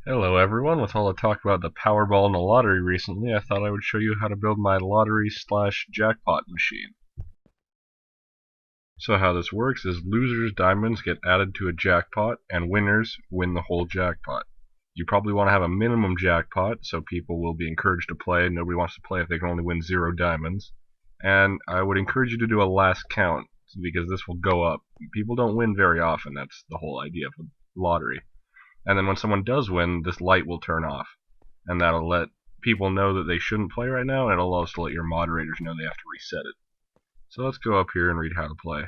Hello everyone, with all the talk about the Powerball and the lottery recently, I thought I would show you how to build my lottery/jackpot machine. So how this works is losers' diamonds get added to a jackpot, and winners win the whole jackpot. You probably want to have a minimum jackpot, so people will be encouraged to play. Nobody wants to play if they can only win 0 diamonds. And I would encourage you to do a last count, because this will go up. People don't win very often, that's the whole idea of the lottery. And then when someone does win, this light will turn off. And that'll let people know that they shouldn't play right now, and it'll also let your moderators know they have to reset it. So let's go up here and read how to play.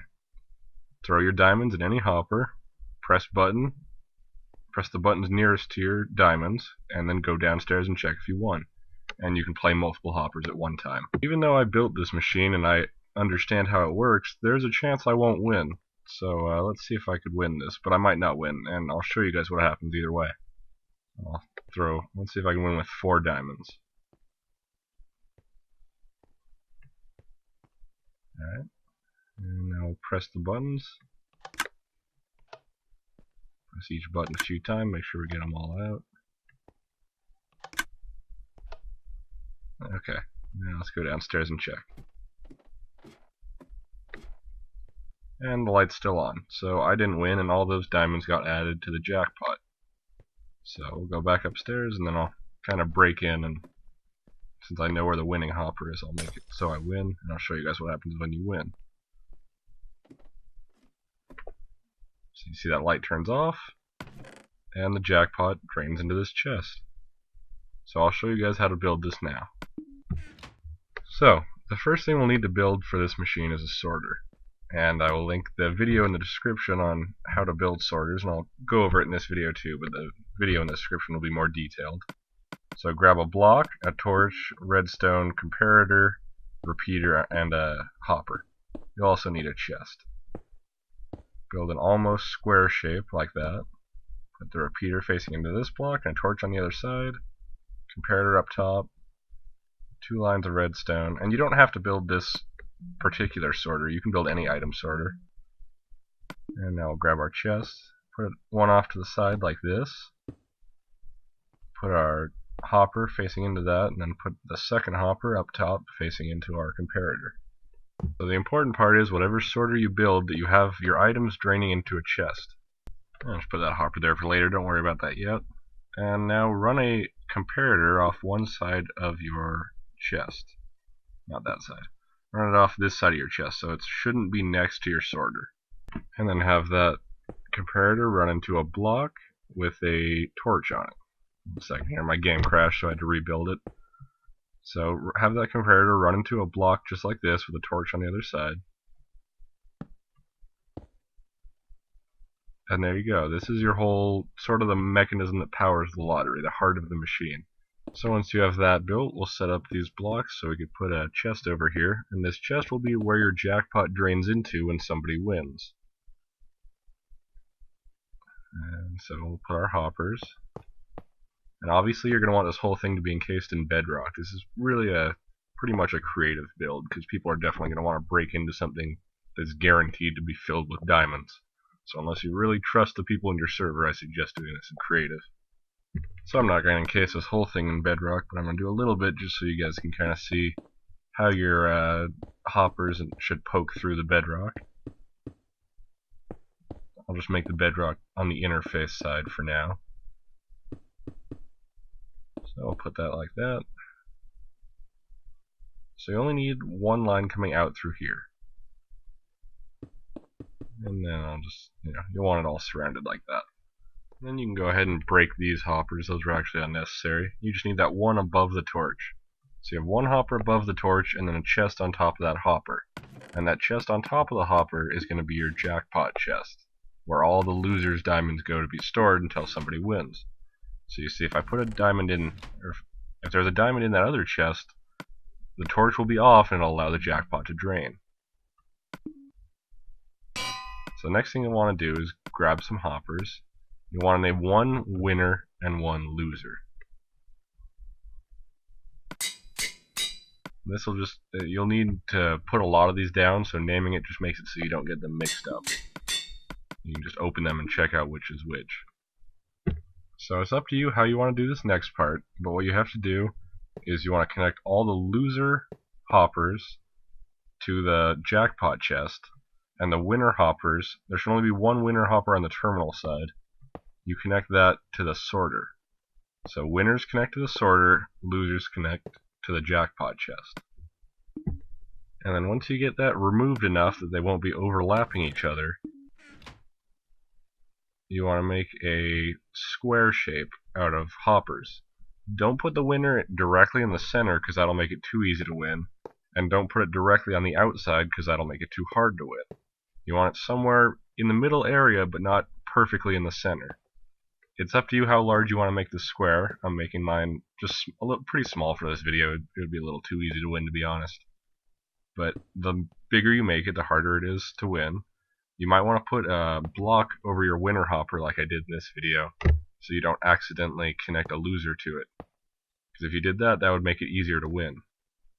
Throw your diamonds in any hopper, press the buttons nearest to your diamonds, and then go downstairs and check if you won. And you can play multiple hoppers at one time. Even though I built this machine and I understand how it works, there's a chance I won't win. So let's see if I could win this, but I might not win, and I'll show you guys what happens either way. Let's see if I can win with 4 diamonds. Alright, and now press the buttons. Press each button a few times, make sure we get them all out. Okay, now let's go downstairs and check. And the light's still on, so I didn't win, and all those diamonds got added to the jackpot. So we'll go back upstairs, and then I'll kind of break in, and since I know where the winning hopper is, I'll make it so I win, and I'll show you guys what happens when you win. So you see that light turns off, and the jackpot drains into this chest. So I'll show you guys how to build this now. So the first thing we'll need to build for this machine is a sorter. And I will link the video in the description on how to build sorters, and I'll go over it in this video too, but the video in the description will be more detailed. So grab a block, a torch, redstone, comparator, repeater, and a hopper. You'll also need a chest. Build an almost square shape like that. Put the repeater facing into this block, and a torch on the other side, comparator up top, 2 lines of redstone, and you don't have to build this particular sorter, you can build any item sorter. And now we'll grab our chest, put one off to the side like this, put our hopper facing into that, and then put the second hopper up top facing into our comparator. So the important part is whatever sorter you build, that you have your items draining into a chest. I'll just put that hopper there for later, don't worry about that yet. And now run a comparator off one side of your chest, not that side. Run it off this side of your chest, so it shouldn't be next to your sorter. And then have that comparator run into a block with a torch on it. One second here, my game crashed, so I had to rebuild it. So have that comparator run into a block just like this with a torch on the other side. And there you go. This is your whole, sort of the mechanism that powers the lottery, the heart of the machine. So once you have that built, we'll set up these blocks so we could put a chest over here, and this chest will be where your jackpot drains into when somebody wins. And so we'll put our hoppers. And obviously you're going to want this whole thing to be encased in bedrock. This is really pretty much a creative build, because people are definitely going to want to break into something that's guaranteed to be filled with diamonds. So unless you really trust the people in your server, I suggest doing this in creative. So I'm not going to encase this whole thing in bedrock, but I'm going to do a little bit just so you guys can kind of see how your hoppers should poke through the bedrock. I'll just make the bedrock on the interface side for now. So I'll put that like that. So you only need one line coming out through here. And then I'll just, you'll want it all surrounded like that. Then you can go ahead and break these hoppers, those are actually unnecessary. You just need that one above the torch. So you have one hopper above the torch and then a chest on top of that hopper. And that chest on top of the hopper is going to be your jackpot chest, where all the losers' diamonds go to be stored until somebody wins. So you see, if I put a diamond in, or if there's a diamond in that other chest, the torch will be off and it'll allow the jackpot to drain. So the next thing you want to do is grab some hoppers. You want to name one winner and one loser. This will just, you'll need to put a lot of these down, so naming it just makes it so you don't get them mixed up. You can just open them and check out which is which. So it's up to you how you want to do this next part, but what you have to do is you want to connect all the loser hoppers to the jackpot chest, and the winner hoppers, there should only be one winner hopper on the terminal side. You connect that to the sorter. So winners connect to the sorter, losers connect to the jackpot chest. And then once you get that removed enough that they won't be overlapping each other, you want to make a square shape out of hoppers. Don't put the winner directly in the center because that'll make it too easy to win, and don't put it directly on the outside because that'll make it too hard to win. You want it somewhere in the middle area but not perfectly in the center. It's up to you how large you want to make the square. I'm making mine just a little pretty small for this video. It would be a little too easy to win, to be honest. But the bigger you make it, the harder it is to win. You might want to put a block over your winner hopper like I did in this video, so you don't accidentally connect a loser to it. Because if you did that, that would make it easier to win.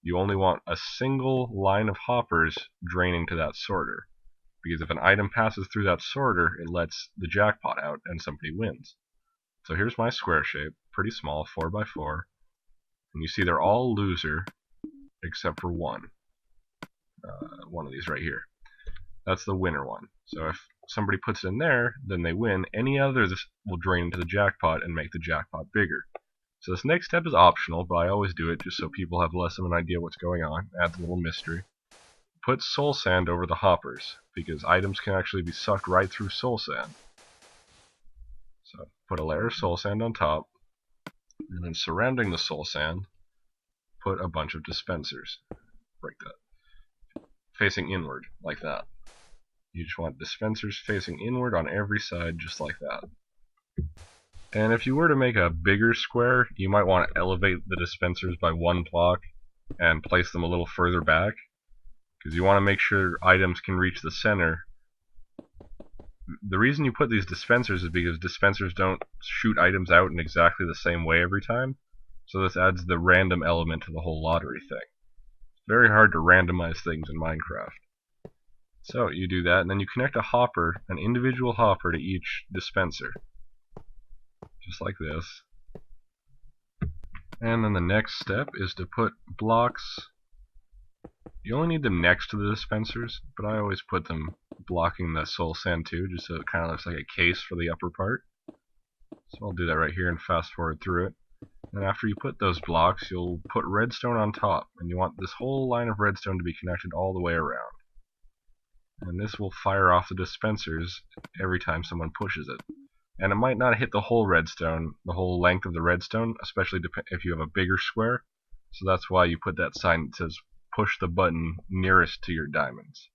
You only want a single line of hoppers draining to that sorter, because if an item passes through that sorter, it lets the jackpot out and somebody wins. So here's my square shape, pretty small, 4x4, and you see they're all loser except for one. One of these right here. That's the winner one. So if somebody puts it in there, then they win. Any others will drain into the jackpot and make the jackpot bigger. So this next step is optional, but I always do it just so people have less of an idea what's going on. Adds a little mystery. Put soul sand over the hoppers, because items can actually be sucked right through soul sand. So put a layer of soul sand on top, and then surrounding the soul sand, put a bunch of dispensers. Break that. Facing inward, like that. You just want dispensers facing inward on every side, just like that. And if you were to make a bigger square, you might want to elevate the dispensers by one block and place them a little further back, because you want to make sure items can reach the center. The reason you put these dispensers is because dispensers don't shoot items out in exactly the same way every time, so this adds the random element to the whole lottery thing. It's very hard to randomize things in Minecraft. So you do that, and then you connect a hopper, an individual hopper, to each dispenser. Just like this. And then the next step is to put blocks. You only need them next to the dispensers, but I always put them blocking the soul sand too, just so it kind of looks like a case for the upper part. So I'll do that right here and fast forward through it. And after you put those blocks, you'll put redstone on top, and you want this whole line of redstone to be connected all the way around. And this will fire off the dispensers every time someone pushes it. And it might not hit the whole redstone, the whole length of the redstone, especially if you have a bigger square. So that's why you put that sign that says push the button nearest to your diamonds.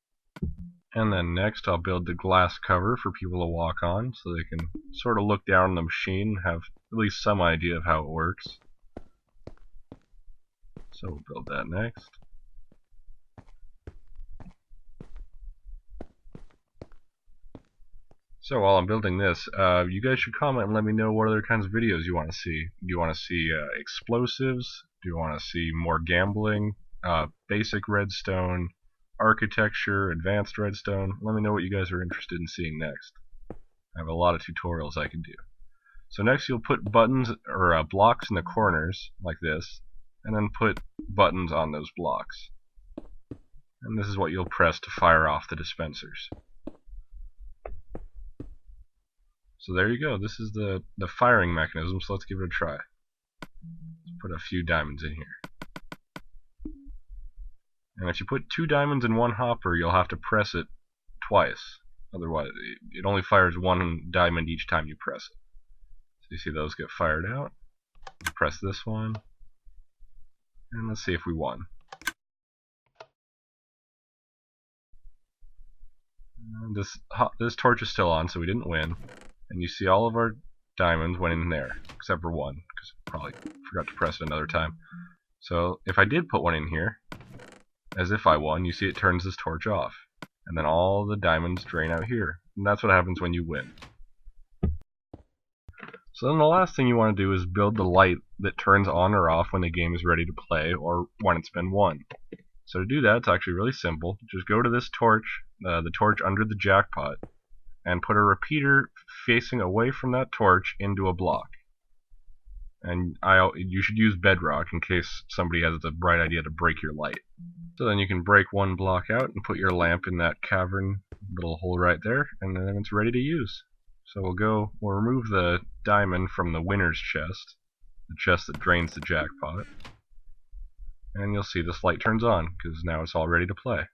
And then next I'll build the glass cover for people to walk on, so they can sort of look down on the machine and have at least some idea of how it works. So we'll build that next. So while I'm building this, you guys should comment and let me know what other kinds of videos you want to see. Do you want to see explosives? Do you want to see more gambling? Basic redstone? Architecture? Advanced redstone? Let me know what you guys are interested in seeing next. I have a lot of tutorials I can do. So next you'll put buttons or blocks in the corners like this, and then put buttons on those blocks. And this is what you'll press to fire off the dispensers. So there you go. This is the firing mechanism, so let's give it a try. Let's put a few diamonds in here. And if you put 2 diamonds in one hopper, you'll have to press it twice. Otherwise, it only fires 1 diamond each time you press it. So you see those get fired out. Press this one. And let's see if we won. And this torch is still on, so we didn't win. And you see all of our diamonds went in there, except for one, because I probably forgot to press it another time. So if I did put one in here, as if I won, you see it turns this torch off. And then all the diamonds drain out here. And that's what happens when you win. So then the last thing you want to do is build the light that turns on or off when the game is ready to play, or when it's been won. So to do that, it's actually really simple. Just go to this torch, the torch under the jackpot, and put a repeater facing away from that torch into a block. And you should use bedrock in case somebody has the bright idea to break your light. So then you can break one block out and put your lamp in that cavern little hole right there, and then it's ready to use. So we'll remove the diamond from the winner's chest, the chest that drains the jackpot, and you'll see this light turns on, because now it's all ready to play.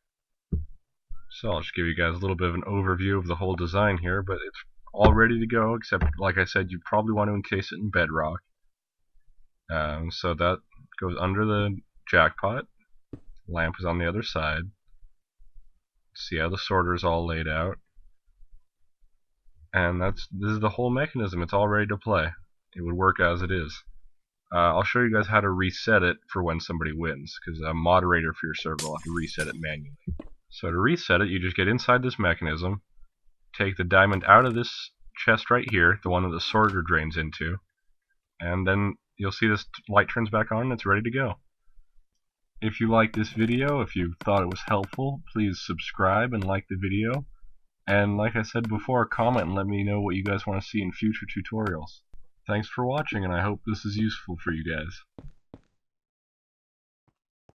So I'll just give you guys a little bit of an overview of the whole design here, but it's all ready to go, except, like I said, you probably want to encase it in bedrock. So that goes under the jackpot. Lamp is on the other side. See how the sorter is all laid out. And this is the whole mechanism. It's all ready to play. It would work as it is. I'll show you guys how to reset it for when somebody wins, because a moderator for your server will have to reset it manually. So to reset it, you just get inside this mechanism, take the diamond out of this chest right here, the one that the sorter drains into, and then you'll see this light turns back on and it's ready to go. If you liked this video, if you thought it was helpful, please subscribe and like the video. And like I said before, comment and let me know what you guys want to see in future tutorials. Thanks for watching, and I hope this is useful for you guys.